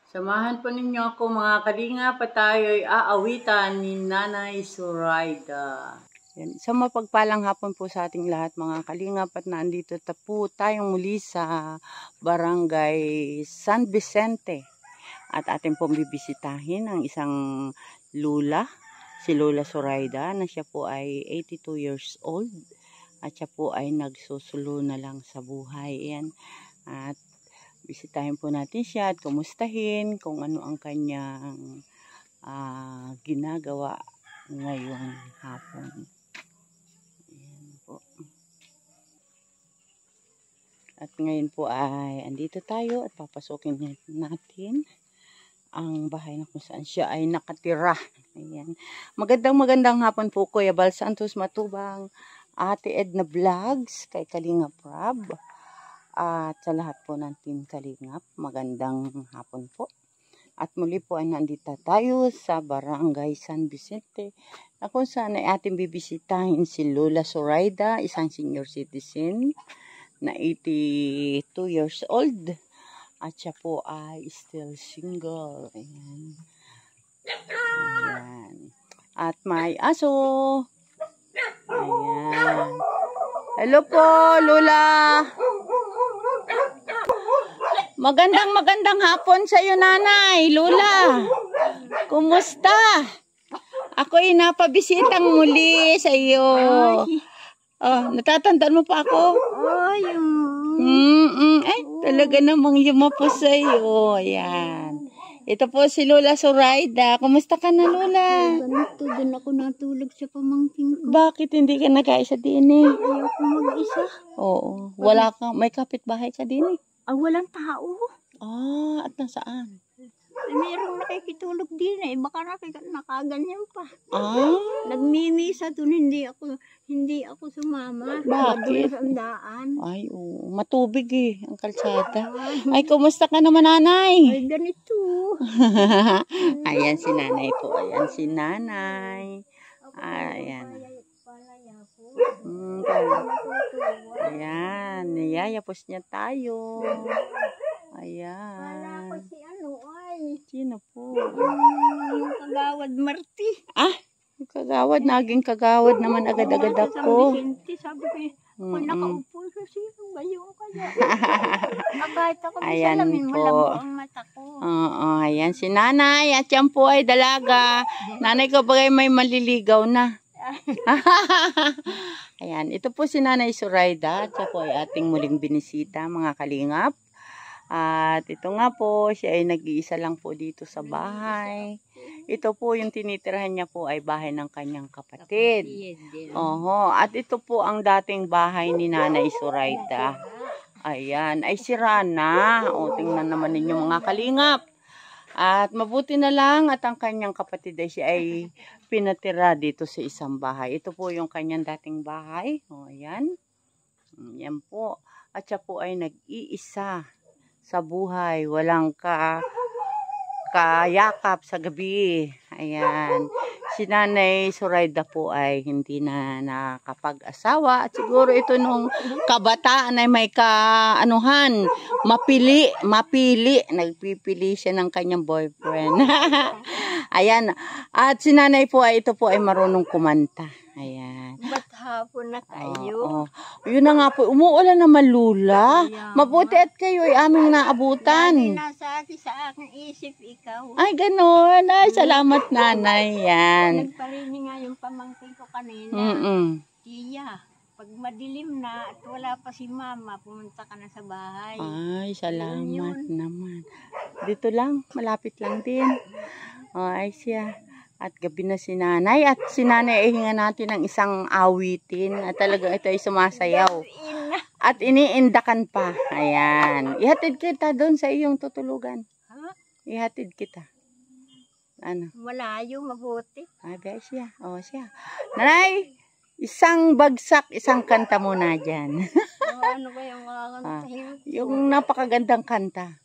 Samahan po ninyo ako mga kalinga, pa tayo'y aawitan ni Nanay Zoraida. Yan. Sa mapagpalang hapon po sa ating lahat mga kalinga, at nandito po tayong muli sa Barangay San Vicente. At ating pong bibisitahin ang isang lula, si Lola Zoraida, na siya po ay 82 years old. At siya po ay nagsusulo na lang sa buhay. Yan. At bisitahin po natin siya at kumustahin kung ano ang kanyang ginagawa ngayong hapon. Ayan po. At ngayon po ay andito tayo at papasukin natin ang bahay na kung saan siya ay nakatira. Ayan. Magandang hapon po Kuya Bal Santos Matubang, Ate Edna Vlogs, kay Kalinga Prab. At sa lahat po ng Team Kalingap, magandang hapon po. At muli po ay nandito tayo sa Barangay San Vicente, na kung saan ay ating bibisitahin si Lola Zoraida, isang senior citizen na 82 years old. At siya po ay still single. Ayan. Ayan. At may aso. Ayan. Hello po, Lola. Magandang hapon sa iyo, Nanay, Lola. Kumusta? Ako'y napabisitang muli sa iyo. Oh, natatandaan mo pa ako? Ay, Ay, talaga namang yumapos sa iyo. Ayan. Ito po si Lola Zoraida. Kumusta ka na, Lola? ganito din ako natulog sa pamangkin ko. Bakit hindi ka nag-aisa din eh? Ayoko mag-isa. Oo. Wala kang, may kapitbahay ka din eh. Walang tao. At nasaan? Mayroong nakikitulog din eh. Baka nakaganyan pa. Nagmimisa doon, hindi ako sumama. Bakit? Doon sa daan. Ay, oo. Matubig eh, ang kalsada. Ay, kumusta ka naman, Nanay? Ay, ganito. Ayan si Nanay po. Ayan si Nanay. Ayan. Ayan. Niyayapos niya tayo. Ayan. Si ano ay. Sino po? Yung Kagawad Marti. Yung Kagawad. Naging Kagawad naman agad-agad ako. Sabi ko kung nakaupo siya, sino ba yung kaya? Kahit ako Ayan salamin, po. malabo ang mata ko. Oo, ayan si Nanay. At yan po ay dalaga. Nanay ko bagay may maliligaw na. Ayan, ito po si Nanay Zoraida. At siya po ay ating muling binisita, mga kalingap. At ito nga po, siya ay nag-iisa lang po dito sa bahay. Ito po yung tinitirahan niya po ay bahay ng kanyang kapatid. Oho, at ito po ang dating bahay ni Nanay Zoraida. Ayan, ay sira na. O, tingnan naman ninyo mga kalingap. At mabuti na lang at ang kanyang kapatid ay siya ay pinatira dito sa isang bahay. Ito po yung kanyang dating bahay. O, ayan. Yan po. At siya po ay nag-iisa sa buhay. Walang kayakap sa gabi. Ayan. Si Nanay Zoraida po ay hindi na nakapag-asawa. At siguro ito nung kabataan ay may kaanuhan. Mapili. Nagpipili siya ng kanyang boyfriend. Ayan. At si Nanay po ay ito po ay marunong kumanta. Ayan. Ba't hapon na kayo? Yun na nga po. Umuulan naman, Lula. Mabuti at kayo ay aming naabutan. Lagi nasa aking isip ikaw. Ay, ganun. Ay, salamat, Nanay. Yan. Nagparinig nga yung pamangkin ko kanina. Tiya, pag madilim na at wala pa si Mama, pumunta ka na sa bahay. Ay, salamat naman. Dito lang. Malapit lang din. Ay, siya. At gabi na si Nanay. At si Nanay ay hinga natin ng isang awitin. At talagang ito ay sumasayaw. At iniindakan pa. Ayan. Ihatid kita doon sa iyong tutulugan. Ihatid kita. Ano? Malayo, mabuti. Ay, ba siya. O, siya. Nanay, isang bagsak, isang kanta muna dyan. Ano ba yung mga kantahin? Yung napakagandang kanta.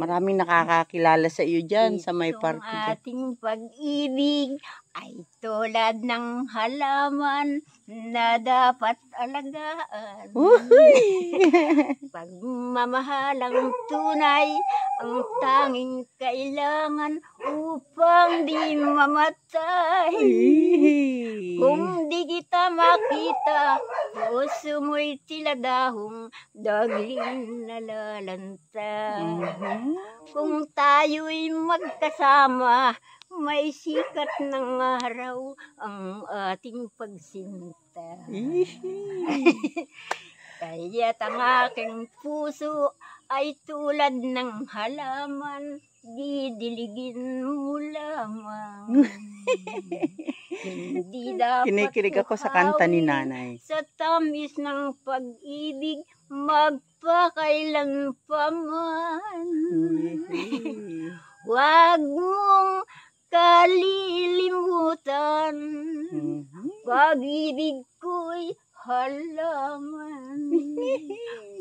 Maraming nakakakilala sa iyo dyan sa may Itong parke dyan. ating pag-ibig ay tulad ng halaman na dapat alagaan. Uhuy! Pagmamahalang tunay ang tanging kailangan upang di mamatay. Kung di kita makita, puso mo'y tila dahong dagling nalalanta. Kung tayo'y magkasama, may sikat ng araw ang ating pagsinta. Kaya't ang aking puso ay tulad ng halaman, didiligin mo lamang. Hindi dapat Kinikilig ako sa kanta ni nanay. sa tamis ng pag-ibig, magpakailan pa man. Huwag mong kalilimutan, pag-ibig ko'y halaman.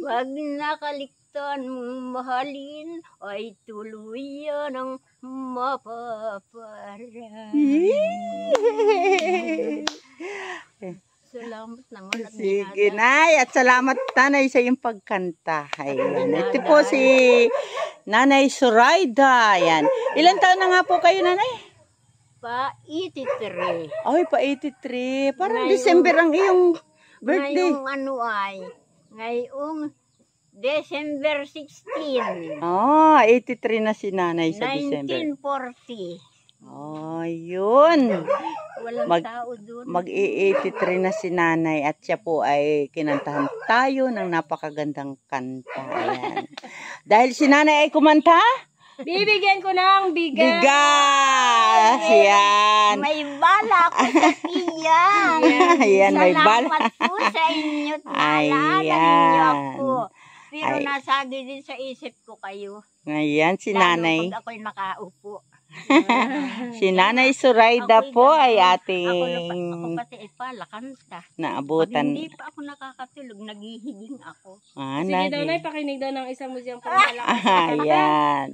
Pag nakaligtan mong mahalin, ay tuluyan ang mapaparaan. Salamat naman at Sige, Nay. At salamat, Nanay, sa iyong pagkanta. Ayan. Ito po si Nanay Zoraida. Ayan. Ilan taon na nga po kayo, Nanay? Pa 83. Ay, pa 83. Parang Ngayong- December ang iyong birthday. Ngayong ano ay, ngayong December 16, Ah, 83 na si Nanay sa December. 1940. Oh, yun. Walang Mag- tao doon. Mag-83 na si Nanay at siya po ay kinantahan tayo ng napakagandang kanta. Ayan. Dahil si Nanay ay kumanta, Bibigyan ko ng bigas. bigas! Yan. May bala ko sa tiyan. Ayan, may bala. Salamat po sa inyo. Naalala Ayan. ninyo ako. Pero Ay. nasagi din sa isip ko kayo. Ayan, si Lalo Nanay. pag ako'y nakaupo. Si Nanay Zoraida Ako'y po ganun. ay Ako ating pati ay pala kanta. Pag naabutan. hindi pa ako nakakatulog, naghihiging ako. Ah, Sige daw, Nay, pakinig daw ng isa mo diyang pangalakas. Ayan.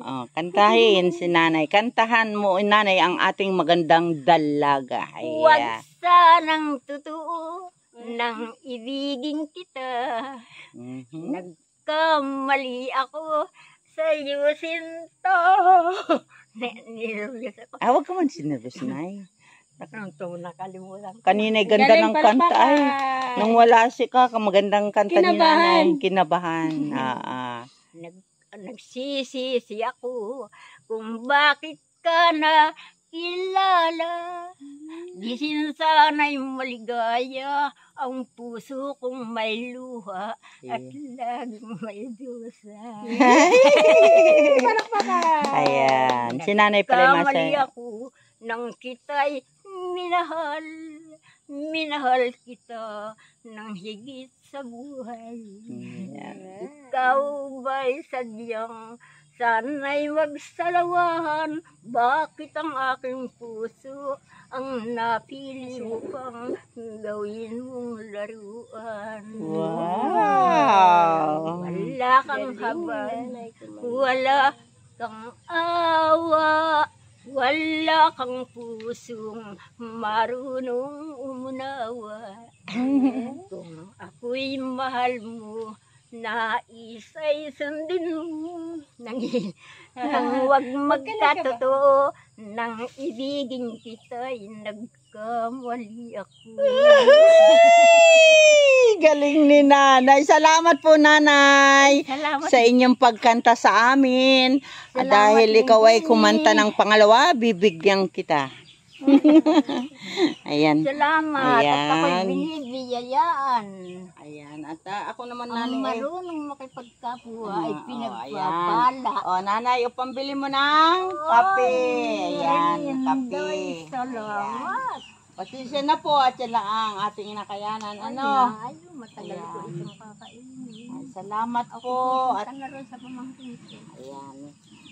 Oh, kantahin si Nanay. Kantahan mo, Nanay, ang ating magandang dalaga. Huwag Ayan. sanang totoo nang ibigin kita. Mhm. Nagkamali ako sa iyo, Sinto. Nilulis ako. Ah, huwag ka man sinervous, Nay. Ang nakalimutan ko. Kanina'y ganda ng kanta. Ay, nung wala si ka, magandang kanta ni Nanay. Kinabahan. Nagsisisi ako kung bakit ka na kilala. Disin sana'y maligaya ang puso kong may luha at laging may dusa. Ayan. Si Nanay pala Kamali masaya. ako nang kita'y minahal. Minahal kita nang higit sa buhay. Ayan. Ikaw ba'y sadyang sana'y magsalawahan? Bakit ang aking puso ang napili upang gawin mong laruan? Wow! Wala kang habag, wala kang awa, wala kang pusong marunong umunawa. Kung ako'y mahal mo, nais ay sundin mo. Nang huwag magkatotoo, nang ibigin kita'y nagkamali ako. Galing ni Nanay. Salamat po, Nanay, Salamat. sa inyong pagkanta sa amin. At Salamat dahil din, ikaw ay Jenny. kumanta ng pangalawa, bibigyan kita. Ayan. Salamat. At ako'y Ayan. binibiyayaan. Ayan. At ako naman, Ang Nanay. marunong makipagkapwa ay Oo, pinagpapala. O, Nanay, o pambili mo ng kape. Ayan, kape. Ay, salamat. Pasensya na po at yan lang ang ating inakayanan. Ano? Ay, matagal ko itong kakainin. Ay, salamat po. At Punta na rin sa pamangkin ko. ayan.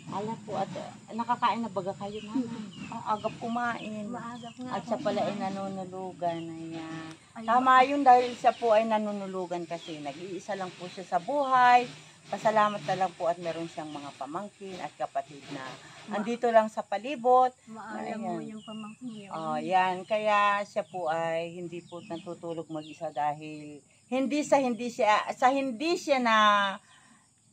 Alam po, at nakakain na baga kayo, Nanay? Ang agap kumain. Maagap nga At siya pala ay nanunulugan. Ayan. Ay, Tama yun dahil siya po ay nanunulugan kasi nag-iisa lang po siya sa buhay. pasalamat na lang po at meron siyang mga pamangkin at kapatid na andito lang sa palibot. Maalam mo Ayan. yung pamangkin niyo. Oh, yan. Kaya siya po ay hindi po natutulog mag-isa dahil hindi siya na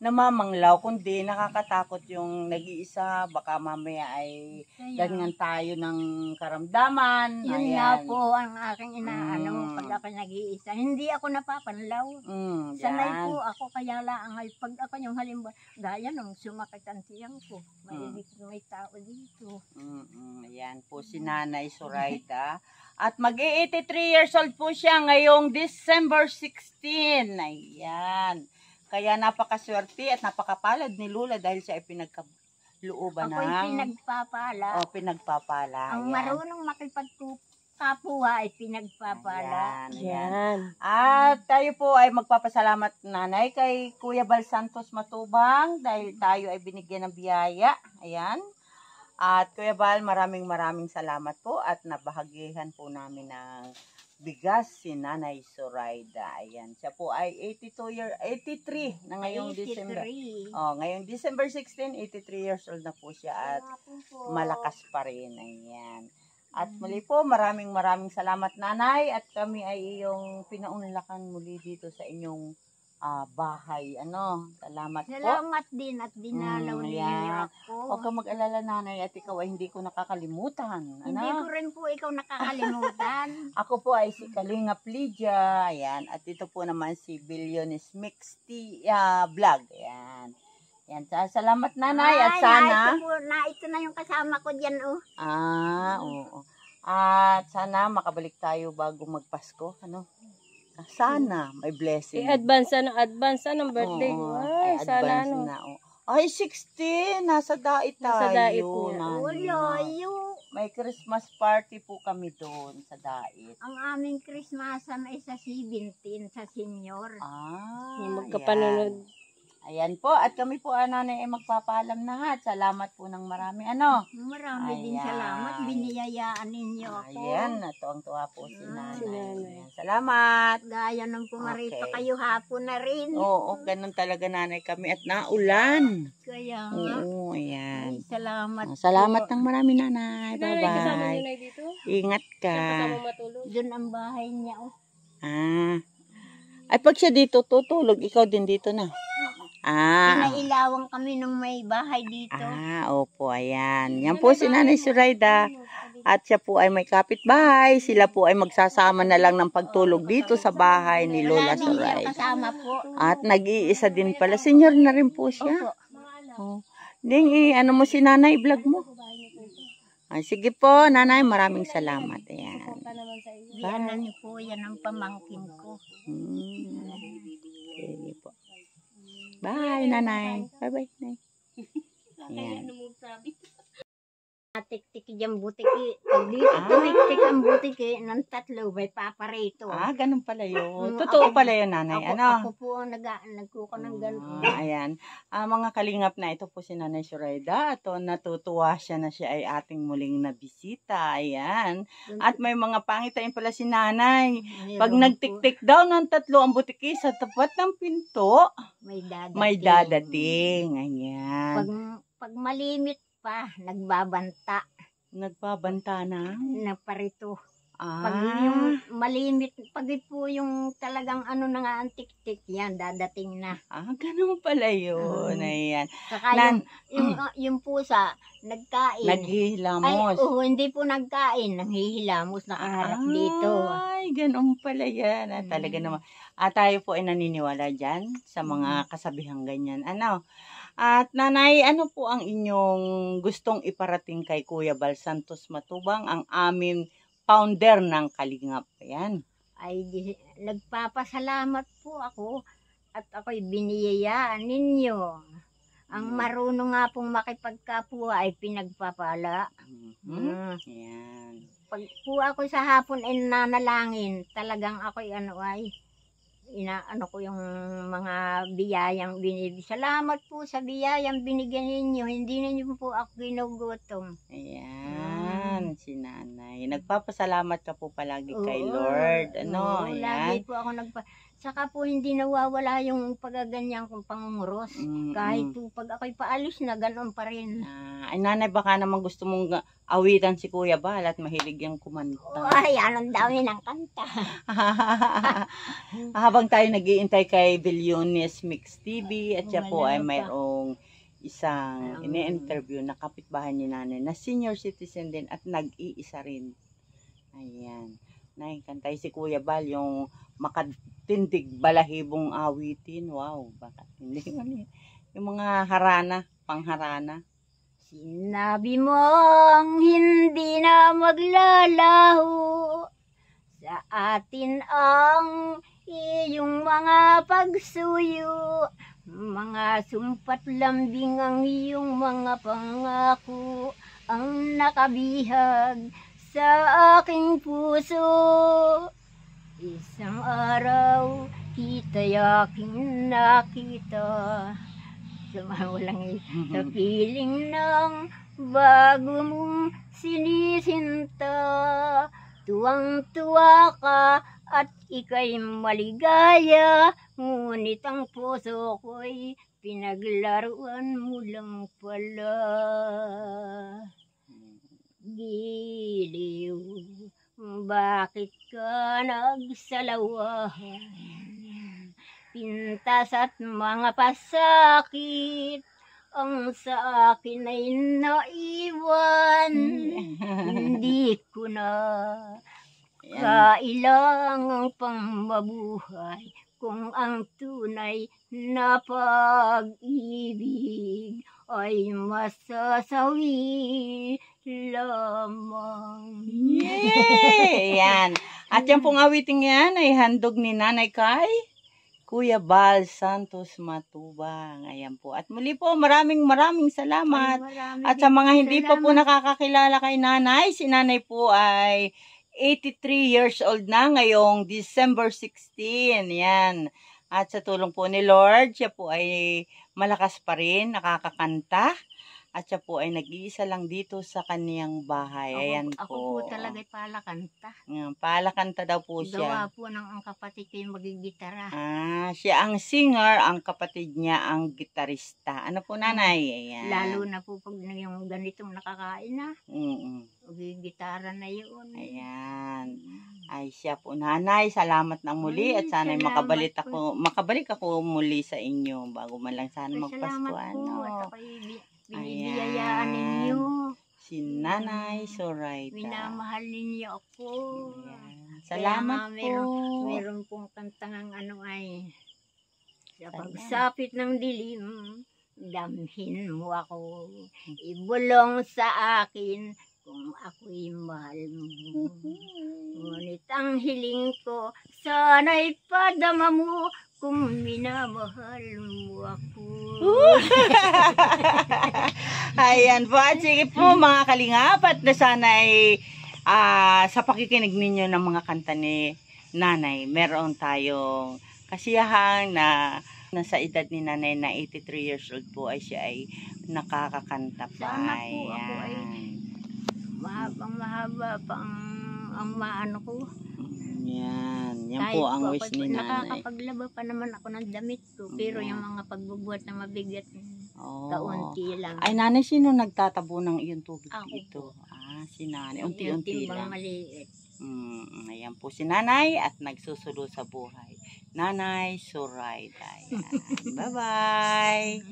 namamanglaw, kundi nakakatakot yung nag-iisa. Baka mamaya ay ganyan tayo ng karamdaman. Yun nga po ang aking inaano Mm. pag ako nag-iisa. Hindi ako napapanlaw. Sanay Yan. po ako kaya lang ay pag ako yung halimbawa gaya nung sumakit ang tiyang ko. May tao dito. Yan po si Nanay Zoraida. At mag-83 years old po siya ngayong December 16. Ayan. Kaya napakaswerte at napakapalad ni Lola dahil siya ay pinagkalooban Ako'y pinagpapala. pinagpapala. Ang Ayan. marunong makipagkapwa ay pinagpapala. Ayan. Yan. At tayo po ay magpapasalamat, Nanay, kay Kuya Bal Santos Matubang dahil tayo ay binigyan ng biyaya. Ayan. At Kuya Bal, maraming salamat po at nabahagihan po namin ng bigas si Nanay Zoraida. Ayan. Siya po ay 83 na ngayong December. 83. Ngayong December 16, 83 years old na po siya at malakas pa rin. Ayan. At muli po, maraming salamat, Nanay, at kami ay iyong pinaunlakan muli dito sa inyong bahay. Salamat po. Salamat din at dinalaw ninyo Ayan. ako. Huwag kang mag-alala, Nanay, at ikaw ay hindi ko nakakalimutan. Hindi ko rin po ikaw nakakalimutan. Ako po ay si Kalinga Lydia. Ayan. At ito po naman si Billionis Mixty Vlog. Ayan. Ayan. Salamat, Nanay. At sana... Ito na yung kasama ko dyan, oh. Oo. At sana makabalik tayo bago magpasko. Sana may blessing. I-advance ng birthday ko. Ay, sana advance na. Ay, 16. Nasa dait tayo. Nasa dait niya. Nanay. Layo. May Christmas party po kami doon sa dait. Ang aming Christmasan ay sa 17, sa senior. Yung magkapanunod. Ayan po. At kami po, Nanay, ay magpapaalam na ha. Salamat po ng marami. Marami din Ayan. salamat. Biniyayaan ninyo ako. Ayan. Natuwang-tuwa po si Nanay. si Nanay. Ayan. Salamat. Gaya ng pumarito Okay. kayo hapon na rin. Oo, ganun talaga, Nanay, kami. At naulan. Kaya nga. Oo, ayan. Ay, salamat. Salamat po. ng marami, Nanay. Nanay, kasama niyo Bye-bye. na dito? Ingat ka. Kasama matulog? Doon ang bahay niya. Oh. Ay, pag siya dito tutulog, ikaw din dito na. Pinailawan kami nung may bahay dito. Opo, ayan. Yan po si Nanay Zoraida. At siya po ay may kapitbahay. Sila po ay magsasama na lang ng pagtulog dito sa bahay ni Lola Wala din siya Zoraida. kasama po. At nag-iisa din pala. Senior na rin po siya. Opo. Ding, ano mo si Nanay, vlog mo. Sige po, Nanay, maraming salamat. Ayan. Naman sa iyo. Yan na niyo po, yan ang pamangkin ko. Sige po. Bye, Nanay. Bye-bye, Nay. Ayan. Natik-tik dyan butiki. Pag dito tumik-tik ang butiki ng tatlo, may paparito. Ganun pala yun. Mm, Totoo ako- pala yun, Nanay. Ako po ang nagkuko ng ganun. Ayan. Mga kalingap na ito po si Nanay Zoraida. At natutuwa siya na siya ay ating muling nabisita. Ayan. At may mga pangitain pala si Nanay. Pag nagtik-tik daw ng tatlo ang butiki sa tapat ng pinto, may dadating. Ayan. Pag malimit pa, nagbabanta Nagbabanta na. na parito. Pag yung malimit, pag po yung talagang ano na nga ang tik-tik, yan, dadating na. Ganun pala yun. Ayan. Saka yung pusa, nagkain. Naghihilamos. Hindi po nagkain, nanghihilamos, nakaharap dito. Ay, ganun pala yan. Talaga naman. Tayo po ay naniniwala dyan sa mga kasabihang ganyan. At Nanay, ano po ang inyong gustong iparating kay Kuya Bal Santos Matubang, ang aming founder ng Kalingap? Ayan. Nagpapasalamat po ako at ako'y biniyayaan ninyo. Ang marunong nga pong makipagkapwa ay pinagpapala. Ayan. Pag po ako sa hapon ay nanalangin, talagang ako'y inaano ko yung mga biyayang binibigay. Salamat po sa biyayang binigyan ninyo. Hindi ninyo po ako ginugutom. Ayan, si Nanay. Nagpapasalamat ka po palagi kay Oo, Lord. oo, Ayan. lagi po ako Saka po hindi nawawala yung pagaganyan kong pangunguros. Kahit po pag ako'y paalis na, ganoon pa rin. Ay nanay, baka naman gusto mong awitan si Kuya Bal at mahilig yung kumanta. Ay, anong dami ng kanta. Habang tayo nag-iintay kay Billiones Mix TV at siya po ay mayroong isang ini-interview na kapitbahay ni nanay na senior citizen din at nag-iisa rin. Ayan. Nakikantay si Kuya Bal yung makatindig balahibong awitin. Wow, bakit hindi? Yung mga harana, pangharana. Sinabi mong hindi na maglalaho sa atin ang iyong mga pagsuyo. Mga sumpat lambing ang iyong mga pangako ang nakabihag sa aking puso. Isang araw kita'y aking nakita sa piling ng bago mong sinisinta. Tuwang-tuwa ka at ika'y maligaya, ngunit ang puso ko'y pinaglaruan mo lang pala. Giliw, bakit ka nagsalawahan? Pintas at mga pasakit ang sa akin ay naiwan. Hindi ko na kailangang pang mabuhay kung ang tunay na pag-ibig ay masasawi lamang. Yay! Yan. At yan pong awiting yan ay handog ni Nanay Kay Kuya Bal Santos Matubang. Ayan po. At muli po, maraming salamat. At sa mga hindi pa po nakakakilala kay Nanay, si Nanay po ay 83 years old na ngayong December 16. Yan. At sa tulong po ni Lord, siya po ay malakas pa rin, nakakakanta. At siya po ay nag-iisa lang dito sa kaniyang bahay. Ayan po. Ako po talaga palakanta. Palakanta daw po siya. Gawa po ng ang kapatid ko yung magigitara. Siya ang singer, ang kapatid niya ang gitarista. Ano po nanay? Ayan. Lalo na po pag yung ganitong nakakain na. Magigitara na yun. Ayan. Ay siya po nanay. Salamat ng muli at sana'y makabalik ako muli sa inyo bago man lang sana magpaskuhan. Salamat po at ako'y binibiyayaan ninyo. Si Nanay Zoraida. Minamahal ninyo ako. Ayan. Salamat po. Meron pong kantangang ano ay sa pagsapit ng dilim, damhin mo ako. Ibulong sa akin kung ako'y mahal mo. Ngunit ang hiling ko, sana'y padama mo kung minamahal mo ako. Ayan po. At sige po mga kalingap at na sana'y sa pakikinig ninyo ng mga kanta ni Nanay, meron tayong kasiyahan na nasa edad ni Nanay na 83 years old po ay siya ay nakakakanta pa. Sana po ako ay mahaba pa ang maano ko. Yan. Yan Kahit po ang wish ako, ni Nanay. Nakakapaglaba pa naman ako ng damit ko. Pero yung mga pagbubuhat na mabigat, kaunti lang. Ay Nanay, sino nagtatabo ng iyong tubig Ako dito? po. Si Nanay. Unti-unti lang. Maliit. Ayan po si Nanay at nagsusulo sa buhay. Nanay Zoraida. Bye-bye.